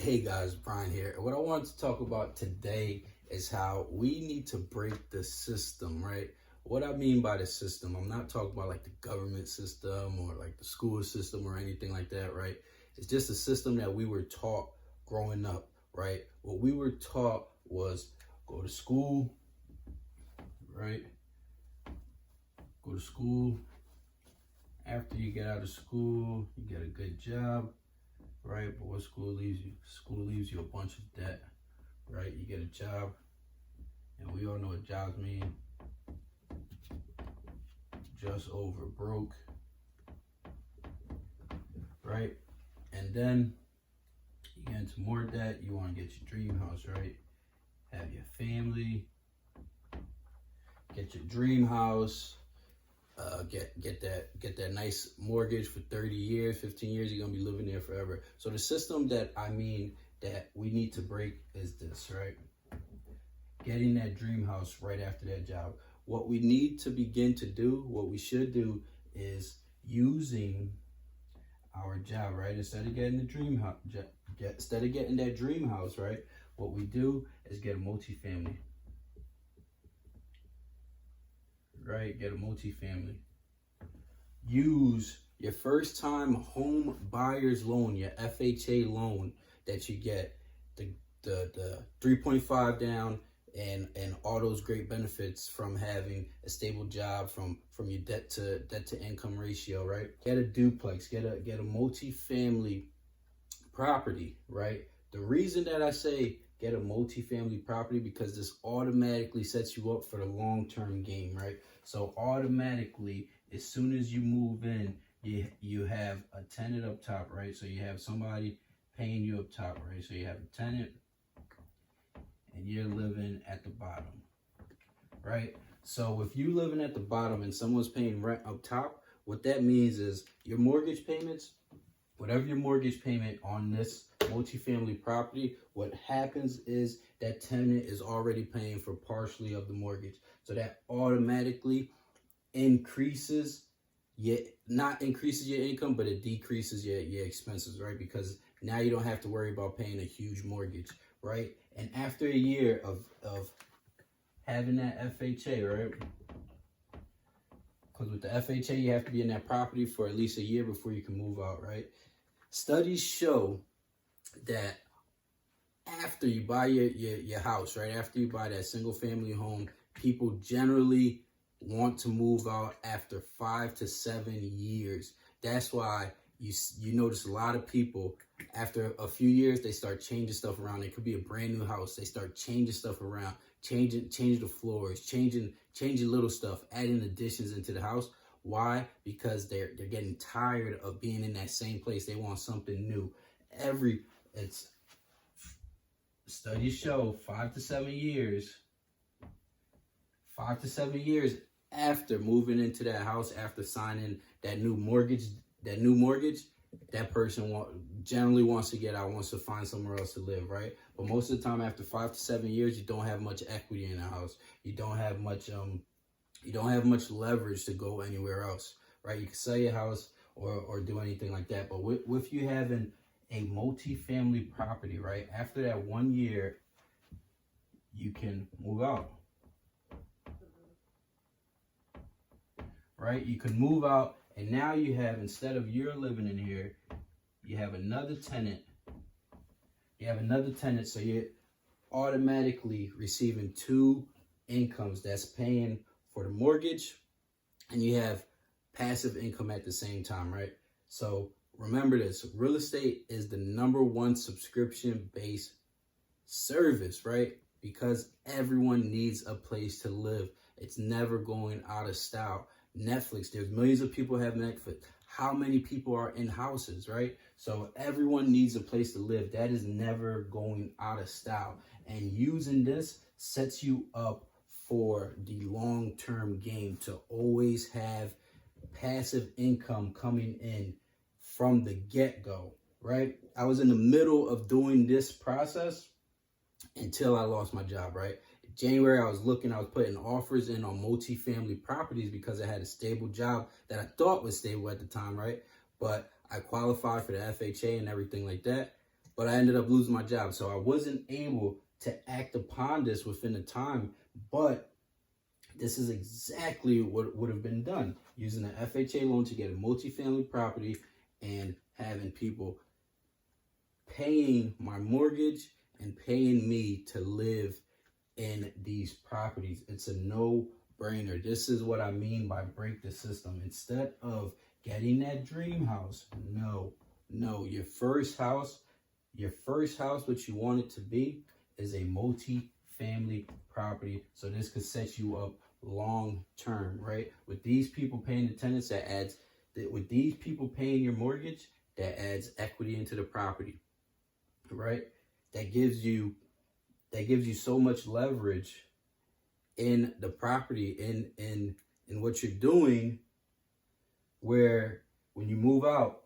Hey guys, Brian here. What I wanted to talk about today is how we need to break the system, right? What I mean by the system, I'm not talking about like the government system or like the school system or anything like that, right? It's just a system that we were taught growing up, right? What we were taught was go to school, right? Go to school. After you get out of school, you get a good job, right? But what school leaves you? School leaves you a bunch of debt, right? You get a job, and we all know what jobs mean. Just over broke, right? And then you get into more debt. You want to get your dream house, right? Have your family, get your dream house. Get that nice mortgage for 30 years, 15 years. You're gonna be living there forever. So the system that we need to break is this, right? Getting that dream house right after that job. What we need to begin to do, what we should do, is using our job, right? Instead of getting the dream house, instead of getting that dream house, right? What we do is get a multifamily. Right? Get a multifamily. Use your first time home buyer's loan, your FHA loan that you get, the 3.5 down and all those great benefits from having a stable job, from your debt to income ratio, right? Get a duplex, get a multifamily property, right? The reason that I say get a multifamily property, because this automatically sets you up for the long-term game, right? So automatically, as soon as you move in, you have a tenant up top, right? So you have somebody paying you up top, right? So you have a tenant and you're living at the bottom, right? So if you living at the bottom and someone's paying rent up top, what that means is your mortgage payments, whatever your mortgage payment on this multifamily property, what happens is that tenant is already paying for partially of the mortgage. So that automatically not increases your income, but it decreases your expenses, right? Because now you don't have to worry about paying a huge mortgage, right? And after a year of having that FHA, right? Because with the FHA, you have to be in that property for at least a year before you can move out, right? Studies show that after you buy your house, right, after you buy that single family home, people generally want to move out after 5 to 7 years. That's why you notice a lot of people, after a few years, they start changing stuff around. It could be a brand new house. They start changing stuff around, changing the floors, changing little stuff, adding additions into the house. Why? Because they're getting tired of being in that same place. They want something new. Studies show 5 to 7 years after moving into that house, after signing that new mortgage, that person generally wants to get out, wants to find somewhere else to live, right? But most of the time, after 5 to 7 years, you don't have much equity in the house. You don't have much leverage to go anywhere else, right? You can sell your house or do anything like that. But with you having a multifamily property, right, after that 1 year, you can move out, right? You can move out, and now you have, instead of you're living in here, you have another tenant. So you're automatically receiving two incomes that's paying for the mortgage, and you have passive income at the same time, right? So remember this, real estate is the #1 subscription-based service, right? Because everyone needs a place to live. It's never going out of style. Netflix, there's millions of people have Netflix. How many people are in houses, right? So everyone needs a place to live. That is never going out of style. And using this sets you up for the long-term game, to always have passive income coming in from the get-go, right? I was in the middle of doing this process until I lost my job, right? January, I was putting offers in on multifamily properties because I had a stable job that I thought was stable at the time, right? But I qualified for the FHA and everything like that. but I ended up losing my job. So I wasn't able to act upon this within the time, but this is exactly what would have been done, using an FHA loan to get a multifamily property and having people paying my mortgage and paying me to live in these properties. It's a no-brainer. This is what I mean by break the system. Instead of getting that dream house, no, your first house, what you want it to be, is a multi-family property. So this could set you up long term, right? With these people paying the tenants, with these people paying your mortgage, that adds equity into the property, right? That gives you so much leverage in the property, in what you're doing, where when you move out,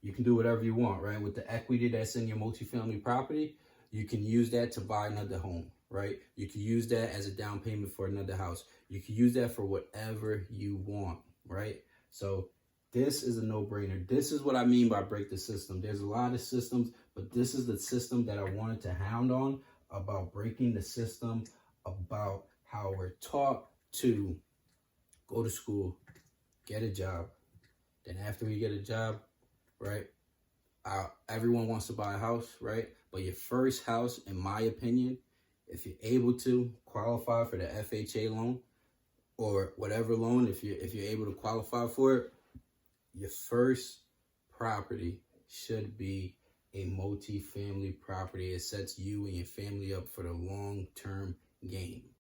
you can do whatever you want, right? With the equity that's in your multifamily property, you can use that to buy another home, right? You can use that as a down payment for another house. You can use that for whatever you want, right? So this is a no-brainer. This is what I mean by break the system. There's a lot of systems, but this is the system that I wanted to hound on, about breaking the system, about how we're taught to go to school, get a job. Then after we get a job, right, everyone wants to buy a house, right? But your first house, in my opinion, if you're able to qualify for the FHA loan or whatever loan, if you're able to qualify for it, your first property should be a multi-family property. It sets you and your family up for the long-term game.